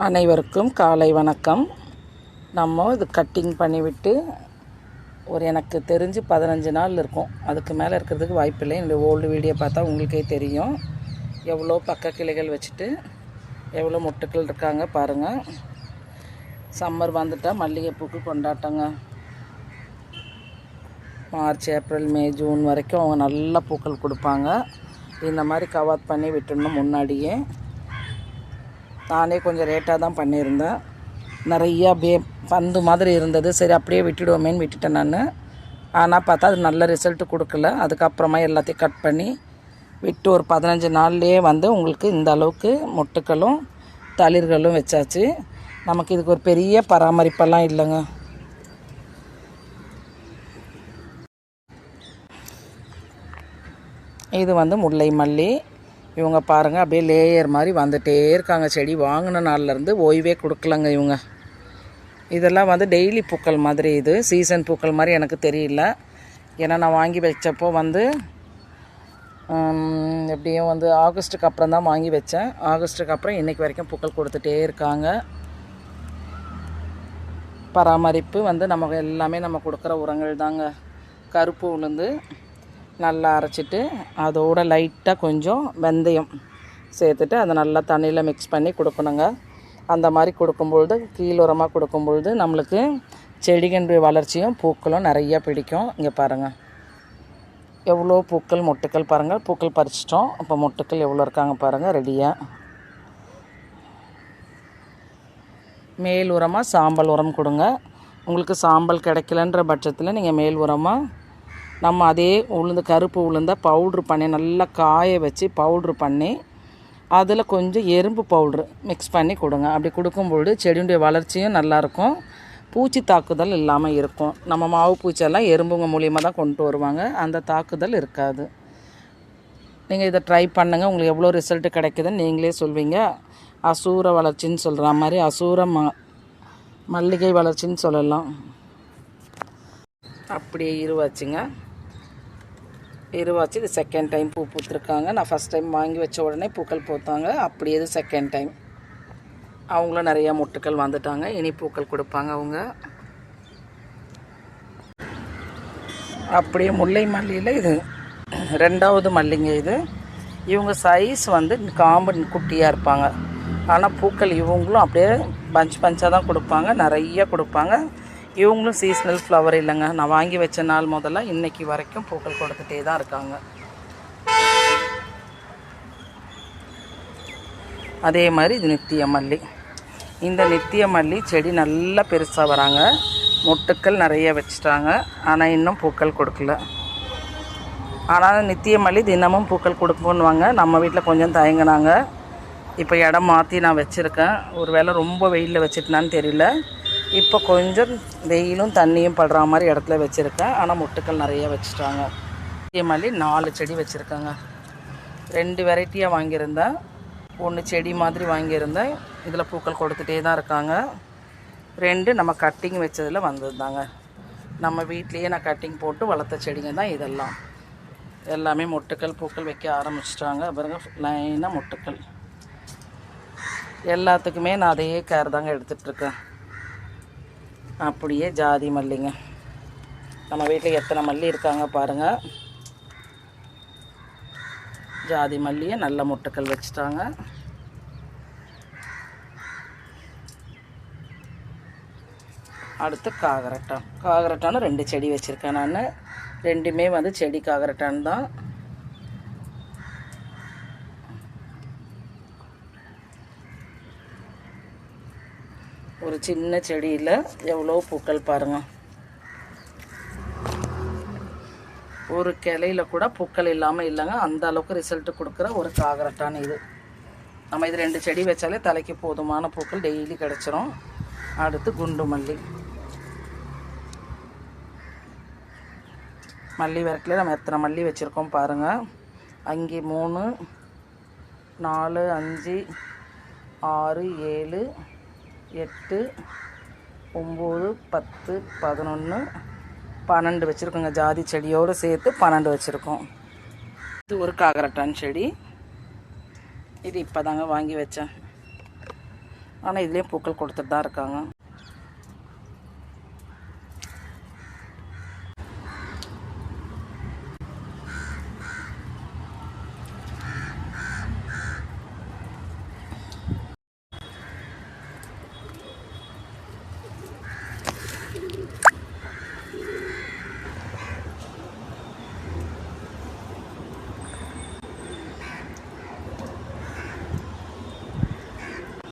அனைவருக்கும் காலை வணக்கம். நம்ம இது கட்டிங் பண்ணிவிட்டு எனக்கு தெரிஞ்சு 15 நாள் இருக்கும். அதுக்கு மேலே இருக்கிறதுக்கு வாய்ப்பில்லை. என்னுடைய ஓல்டு வீடியோ பார்த்தா உங்களுக்கே தெரியும் எவ்வளோ பக்க கிளைகள் வச்சுட்டு எவ்வளோ மொட்டுக்கள் இருக்காங்க பாருங்கள். சம்மர் வந்துட்டால் மல்லிகைப்பூக்கு கொண்டாட்டங்க. மார்ச், ஏப்ரல், மே, ஜூன் வரைக்கும் அவங்க நல்ல பூக்கள் கொடுப்பாங்க. இந்த மாதிரி கவாத் பண்ணி விட்டுடணும். முன்னாடியே நானே கொஞ்சம் ரேட்டாக தான் பண்ணியிருந்தேன். நிறையா பந்து மாதிரி இருந்தது. சரி அப்படியே விட்டுடுவோமேன்னு விட்டுட்டேன் நான். ஆனால் பார்த்தா அது நல்ல ரிசல்ட்டு கொடுக்கல. அதுக்கப்புறமா எல்லாத்தையும் கட் பண்ணி விட்டு ஒரு 15 நாள்லேயே உங்களுக்கு இந்த அளவுக்கு மொட்டுக்களும் தளிர்களும் வச்சாச்சு. நமக்கு இதுக்கு ஒரு பெரிய பராமரிப்பெல்லாம் இல்லைங்க. இது முல்லை மல்லி. இவங்க பாருங்கள் அப்படியே லேயர் மாதிரி வந்துகிட்டே இருக்காங்க. செடி வாங்கின நாள்லேருந்து ஓய்வே கொடுக்கலங்க இவங்க. இதெல்லாம் டெய்லி பூக்கள் மாதிரி, இது சீசன் பூக்கள் மாதிரி எனக்கு தெரியல. ஏன்னா நான் வாங்கி வச்சப்போ எப்படியும் ஆகஸ்ட்டுக்கு அப்புறம் தான் வாங்கி வச்சேன். ஆகஸ்ட்டுக்கு அப்புறம் இன்றைக்கி வரைக்கும் பூக்கள் கொடுத்துட்டே இருக்காங்க. பராமரிப்பு நமக்கு எல்லாமே நம்ம கொடுக்குற உரங்கள் தாங்க. கருப்பு உளுந்து நல்லா அரைச்சிட்டு அதோட லைட்டாக கொஞ்சம் வெந்தயம் சேர்த்துட்டு அதை நல்லா தண்ணியில் மிக்ஸ் பண்ணி கொடுக்கணுங்க. அந்த மாதிரி கொடுக்கும்பொழுது கீழுரமாக கொடுக்கும்பொழுது நம்மளுக்கு செடிகளுடைய வளர்ச்சியும் பூக்களும் நிறையா பிடிக்கும். இங்கே பாருங்கள் எவ்வளோ பூக்கள் மொட்டுக்கள் பாருங்கள். பூக்கள் பறிச்சிட்டோம். இப்போ மொட்டுக்கள் எவ்வளோ இருக்காங்க பாருங்கள் ரெடியாக. மேல் உரமாக சாம்பல் உரம் கொடுங்க. உங்களுக்கு சாம்பல் கிடைக்கலன்ற பட்சத்தில் நீங்கள் மேல் உரமாக நம்ம அதே கருப்பு உளுந்தை பவுட்ரு பண்ணி நல்லா காய வச்சு பவுட்ரு பண்ணி அதில் கொஞ்சம் எறும்பு பவுட்ரு மிக்ஸ் பண்ணி கொடுங்க. அப்படி கொடுக்கும்பொழுது செடியுடைய வளர்ச்சியும் நல்லாயிருக்கும், பூச்சி தாக்குதல் இல்லாமல் இருக்கும். நம்ம மாவு பூச்செல்லாம் எறும்புங்க மூலியமாக தான் கொண்டு வருவாங்க, அந்த தாக்குதல் இருக்காது. நீங்கள் இதை ட்ரை பண்ணுங்கள். உங்களுக்கு எவ்வளோ ரிசல்ட்டு கிடைக்குதுன்னு நீங்களே சொல்வீங்க. அசூர வளர்ச்சின்னு சொல்கிற மாதிரி அசூர மல்லிகை வளர்ச்சின்னு சொல்லலாம். அப்படியே இருவாச்சுங்க. இருவாச்சு. இது செகண்ட் டைம் பூ பூத்துருக்காங்க. நான் ஃபஸ்ட் டைம் வாங்கி வச்ச உடனே பூக்கள் பூத்தாங்க. அப்படியே இது செகண்ட் டைம். அவங்களும் நிறையா மொட்டுக்கள் வந்துட்டாங்க. இனி பூக்கள் கொடுப்பாங்க அவங்க. அப்படியே முல்லை மல்லியில் இது 2வது மல்லிங்க. இது இவங்க சைஸ் காம்பு குட்டியாக இருப்பாங்க. ஆனால் பூக்கள் இவங்களும் அப்படியே பஞ்சாக தான் கொடுப்பாங்க, நிறைய கொடுப்பாங்க. இவங்களும் சீஸ்னல் ஃப்ளவர் இல்லைங்க. நான் வாங்கி வச்ச நாள் முதல்ல இன்றைக்கி வரைக்கும் பூக்கள் கொடுத்துட்டே தான் இருக்காங்க. அதே மாதிரி இது நித்திய மல்லி. இந்த நித்திய மல்லி செடி நல்லா பெருசாக வராங்க. மொட்டுக்கள் நிறைய வச்சுட்டாங்க. ஆனால் இன்னும் பூக்கள் கொடுக்கல. ஆனால் நித்திய மல்லி தினமும் பூக்கள் கொடுப்போன்னுவாங்க. நம்ம வீட்டில் கொஞ்சம் தயங்கினாங்க. இப்போ இடம் மாற்றி நான் வச்சுருக்கேன். ஒரு வேளை ரொம்ப வெயிலில் வச்சுட்டேனான்னு தெரியல. இப்போ கொஞ்சம் வெயிலும் தண்ணியும் படுற மாதிரி இடத்துல வச்சுருக்கேன். ஆனால் மொட்டுக்கள் நிறைய வச்சுட்டாங்க. இதே மாதிரி 4 செடி வச்சுருக்காங்க. 2 வெரைட்டியாக வாங்கியிருந்தேன். 1 செடி மாதிரி வாங்கியிருந்தேன். இதில் பூக்கள் கொடுத்துட்டே தான் இருக்காங்க. 2 நம்ம கட்டிங் வச்சதில் வந்ததுதாங்க. நம்ம வீட்லேயே நான் கட்டிங் போட்டு வளர்த்த செடிங்க தான் இதெல்லாம். எல்லாமே மொட்டுக்கள் பூக்கள் வைக்க ஆரம்பிச்சிட்டாங்க. பாருங்க லைனாக மொட்டுக்கள். எல்லாத்துக்குமே நான் அதையே கேர் தாங்க எடுத்துகிட்ருக்கேன். அப்படியே ஜாதி மல்லிங்க. நம்ம வீட்டில் எத்தனை மல்லி இருக்காங்க பாருங்கள். ஜாதி மல்லியை நல்ல மொட்டுக்கள் வச்சுட்டாங்க. அடுத்து காகரட்டான்னு 2 செடி வச்சுருக்கேன் நான். 2மே செடி காகரட்டான் தான். ஒரு சின்ன செடியில் எவ்வளோ பூக்கள் பாருங்கள். ஒரு கிளையில் கூட பூக்கள் இல்லாமல் இல்லைங்க. அந்த அளவுக்கு ரிசல்ட்டு கொடுக்குற ஒரு காகரட்டான் இது. நம்ம இது 2 செடி வச்சாலே தலைக்கு போதுமான பூக்கள் டெய்லி கிடச்சிரும். அடுத்து குண்டு மல்லி. மல்லி வெரைட்டியில் நம்ம எத்தனை மல்லி வச்சுருக்கோம் பாருங்கள். அங்கே 3, 4, 5, 6, 7, 8, 9, 10, 11, 12 வச்சுருக்கோங்க. ஜாதி செடியோடு சேர்த்து 12 வச்சுருக்கோம். இது ஒரு காகரட்டான் செடி. இது இப்போ தாங்க வாங்கி வச்சேன். ஆனால் இதுலேயும் பூக்கள் கொடுத்துட்டு தான் இருக்காங்க.